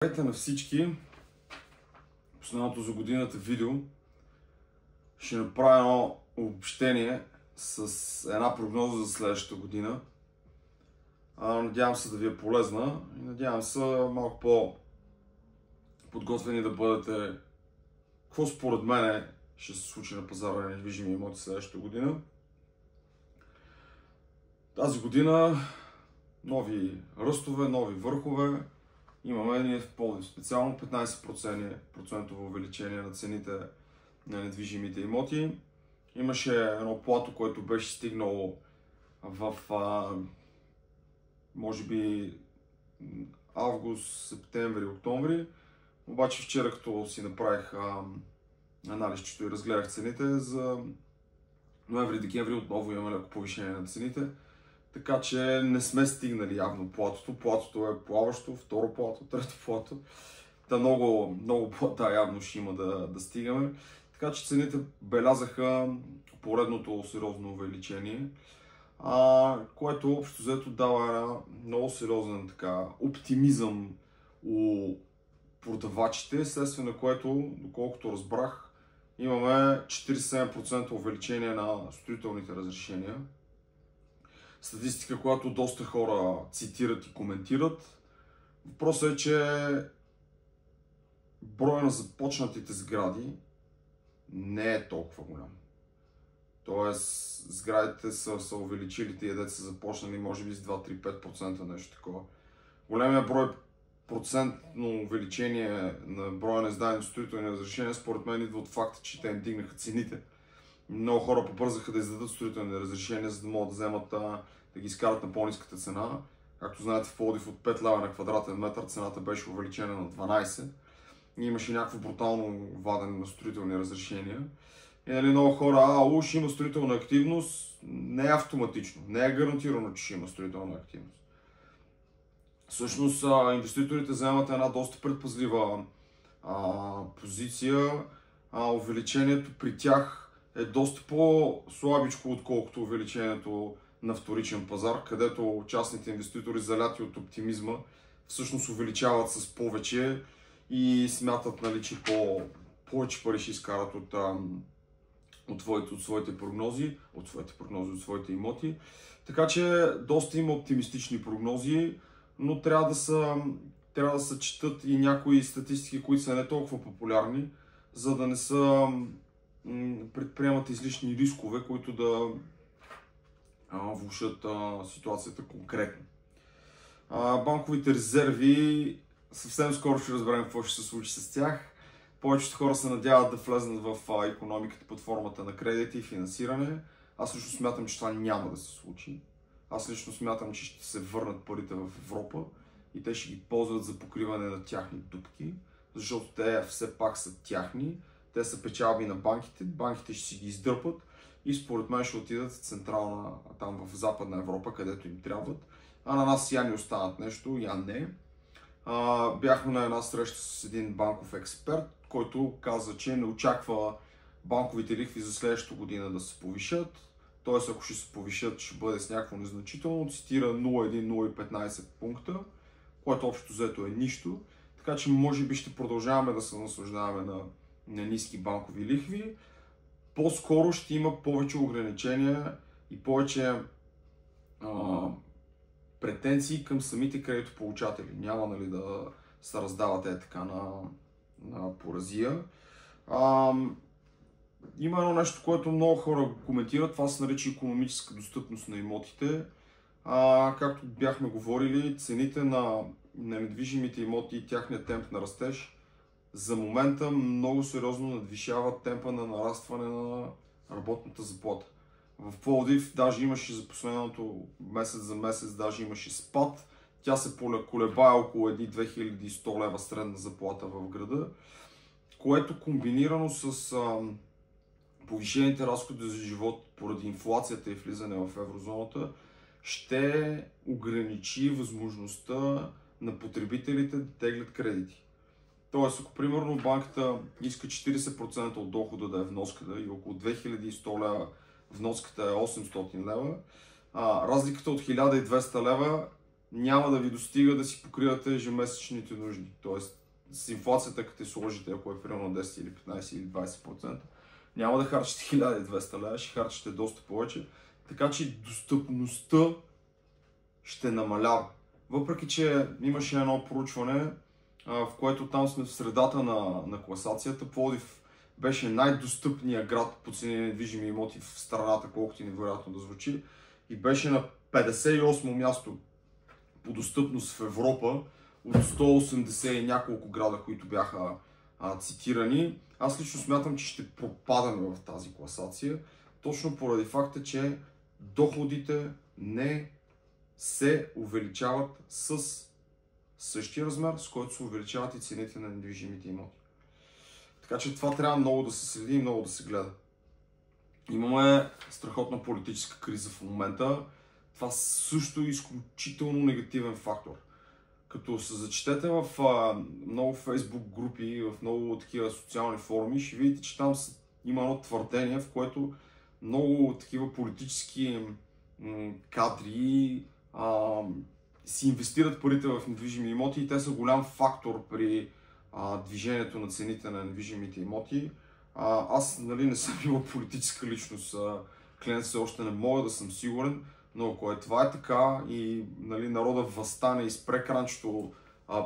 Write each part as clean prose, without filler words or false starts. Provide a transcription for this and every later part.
Здравейте на всички! Последното за годината видео ще направя едно обобщение с една прогноза за следващата година. Надявам се да ви е полезна и надявам се малко по-подготвени да бъдете какво според мен ще се случи на пазара на недвижими имоти следващата година. Тази година нови ръстове, нови върхове. Имаме ние в Пловдив специално 15% увеличение на цените на недвижимите имоти. Имаше едно плато, което беше стигнало в може би август, септември, октомври. Обаче вчера, като си направих анализчето и разгледах цените, за ноември и декември отново имаме леко повишение на цените. Така че не сме стигнали явно платото. Платото е плаващо, второ плато, трето плато. Та много плата явно ще има да стигаме. Така че цените белязаха поредното сериозно увеличение, което общо взето дава много сериозен оптимизъм у продавачите, следствие на което, доколкото разбрах, имаме 47% увеличение на строителните разрешения. Статистика, която доста хора цитират и коментират. Въпросът е, че броя на започнатите сгради не е толкова голям. Тоест, сградите са увеличили, тия деца са започнали може би с 2-3-5% нещо такова. Големия брой процентно увеличение на броя на издадени строителни разрешения според мен идва от факта, че те им дигнаха цените. Много хора побързаха да издадат строителни разрешения, за да могат да вземат да ги изкарат на по-ниската цена. Както знаете, в Пловдив от 5 лева на квадратен метър цената беше увеличена на 12. И имаше някакво брутално вадене на строителни разрешения. И много хора, уж има строителна активност, не е автоматично, не е гарантирано, че ще има строителна активност. Всъщност, инвеститорите вземат една доста предпазлива позиция. Увеличението при тях е доста по-слабичко, отколкото увеличението на вторичен пазар, където частните инвеститори, заляти от оптимизма, всъщност увеличават с повече и смятат, че повече пари ще изкарат от своите прогнози, от своите имоти. Така че доста има оптимистични прогнози, но трябва да се четат и някои статистики, които са не толкова популярни, за да не са предприемат излишни рискове, които да влошат ситуацията конкретно. Банковите резерви, съвсем скоро ще разберем какво ще се случи с тях. Повечето хора се надяват да влезнат в икономиката под формата на кредити и финансиране. Аз лично смятам, че това няма да се случи. Аз лично смятам, че ще се върнат парите в Европа и те ще ги ползват за покриване на тяхни дупки, защото те все пак са тяхни. Те са печалби на банките, банките ще си ги издърпат и според мен ще отидат в централна, там в Западна Европа, където им трябват. А на нас я ни останат нещо, я не. Бяхме на една среща с един банков експерт, който каза, че не очаква банковите лихви за следващата година да се повишат. Т.е. ако ще се повишат, ще бъде с някакво незначително. Цитира 0,1-0,15 пункта, което общо взето е нищо. Така че може би ще продължаваме да се наслаждаваме на ниски банкови лихви. По-скоро ще има повече ограничения и повече претенции към самите кредитополучатели. Няма да се раздават така на поразия. Има едно нещо, което много хора коментират, това се нарича икономическа достъпност на имотите. Както бяхме говорили, цените на недвижимите имоти и тяхният темп на растеж за момента много сериозно надвишават темпа на нарастване на работната заплата. В Пловдив даже имаше за последното месец за месец, даже имаше спад. Тя се колебае около 2100 лева средна заплата в града, което комбинирано с повишените разходи за живот поради инфлацията и влизане в еврозоната, ще ограничи възможността на потребителите да теглят кредити. Тоест, ако примерно банката иска 40% от дохода да е вноската и около 2100 лева вноската е 800 лева, разликата от 1200 лева няма да ви достига да си покривате ежемесечните нужди. Тоест, с инфлацията, като те сложите, ако е примерно 10 или 15 или 20%, няма да харчите 1200 лева, ще харчите доста повече. Така че достъпността ще намалява. Въпреки че имаше едно проучване, в което там сме в средата на класацията, Пловдив беше най-достъпният град по цени на недвижими имоти в страната, колкото и невероятно да звучи, и беше на 58-о място по достъпност в Европа от 180 и няколко града, които бяха цитирани. Аз лично смятам, че ще пропадаме в тази класация, точно поради факта, че доходите не се увеличават с същия размер, с който се увеличават и цените на недвижимите имоти. Така че това трябва много да се следи и много да се гледа. Имаме страхотна политическа криза в момента. Това също е изключително негативен фактор. Като се зачетете в много фейсбук групи, в много такива социални форуми, ще видите, че там има едно твърдение, в което много такива политически кадри си инвестират парите в недвижими имоти и те са голям фактор при движението на цените на недвижимите имоти. Аз не съм била политическа личност, клиент все още не мога да съм сигурен, но ако това е така и народа възстане и спре кранчето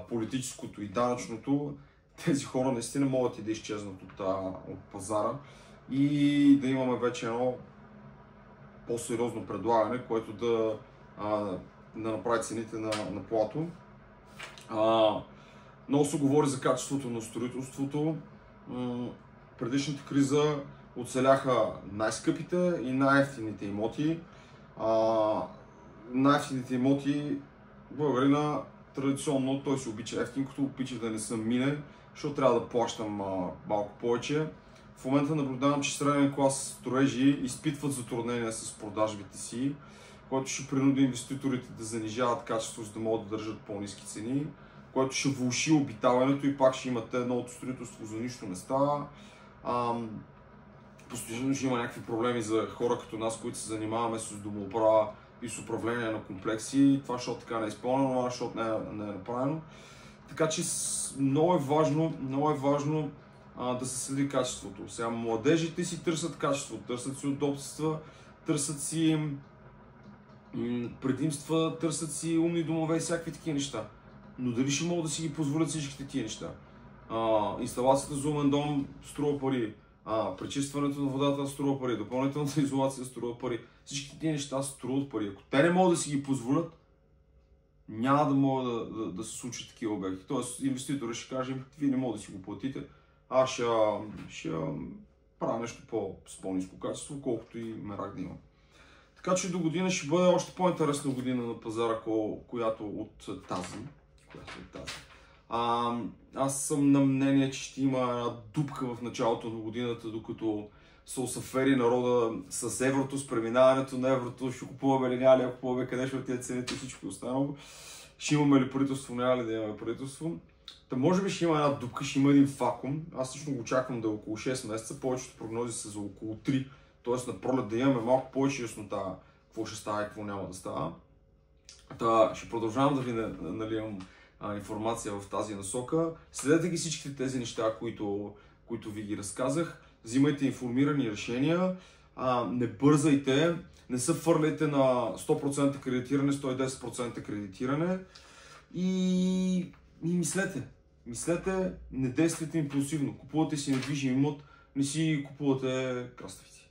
политическото и данъчното, тези хора наистина могат и да изчезнат от пазара и да имаме вече едно по-сериозно предлагане, което да направи цените на плато. Много се говори за качеството на строителството. Предишната криза оцеляха най-скъпите и най-евтините имоти. Най-евтините имоти българина традиционно той се обича ефтинкото, обича да не съм мине, защото трябва да плащам малко повече. В момента наблюдавам, че среден клас строежи изпитват затруднения с продажбите си, което ще принуди инвеститорите да занижават качество, за да могат да държат по-ниски цени, което ще влоши обитаването и пак ще имате новото строителство за нищо не става. Постоянно ще има някакви проблеми за хора като нас, които се занимаваме с домоуправа и с управление на комплекси. Това защото така не е изпълнено, това защото не е направено. Така че много е важно да се следи качеството. Сега младежите си търсят качество, търсят си удобства, търсят си предимства, търсят си умни домове и всякакви такива неща. Но дали ще могат да си ги позволят всичките тия неща? Инсталацията за умен дом струва пари, пречистването на водата струва пари, допълнителната изолация струва пари. Всички тия неща струват пари. Ако те не могат да си ги позволят, няма да могат да се случат такива обекти. Тоест инвеститорът ще каже, вие не могат да си го платите, аз ще правя нещо с по-ниско качество, колкото и мерак да имам. Така че до година ще бъде още по-интересна година на пазара, която от тази. Аз съм на мнение, че ще има една дупка в началото на годината, докато се осъфери народа с еврото, с преминаването на еврото, ще купуваме ли, няма ли, ако купуваме, къде ще отидат цените и всичко останало. Ще имаме ли правителство, няма ли да имаме правителство. Та може би ще има една дупка, ще има един вакуум. Аз лично го очаквам да е около 6 месеца, повечето прогнози са за около 3. Т.е. на пролет да имаме малко повече яснота какво ще става и какво няма да става. Ще продължавам да ви наливам информация в тази насока. Следете ги всичките тези неща, които ви ги разказах. Взимайте информирани решения. Не бързайте, не се фърляйте на 100% кредитиране, 110% кредитиране. И мислете. Мислете, не действайте импулсивно. Купувате си недвижим имот, не си купувате краставици.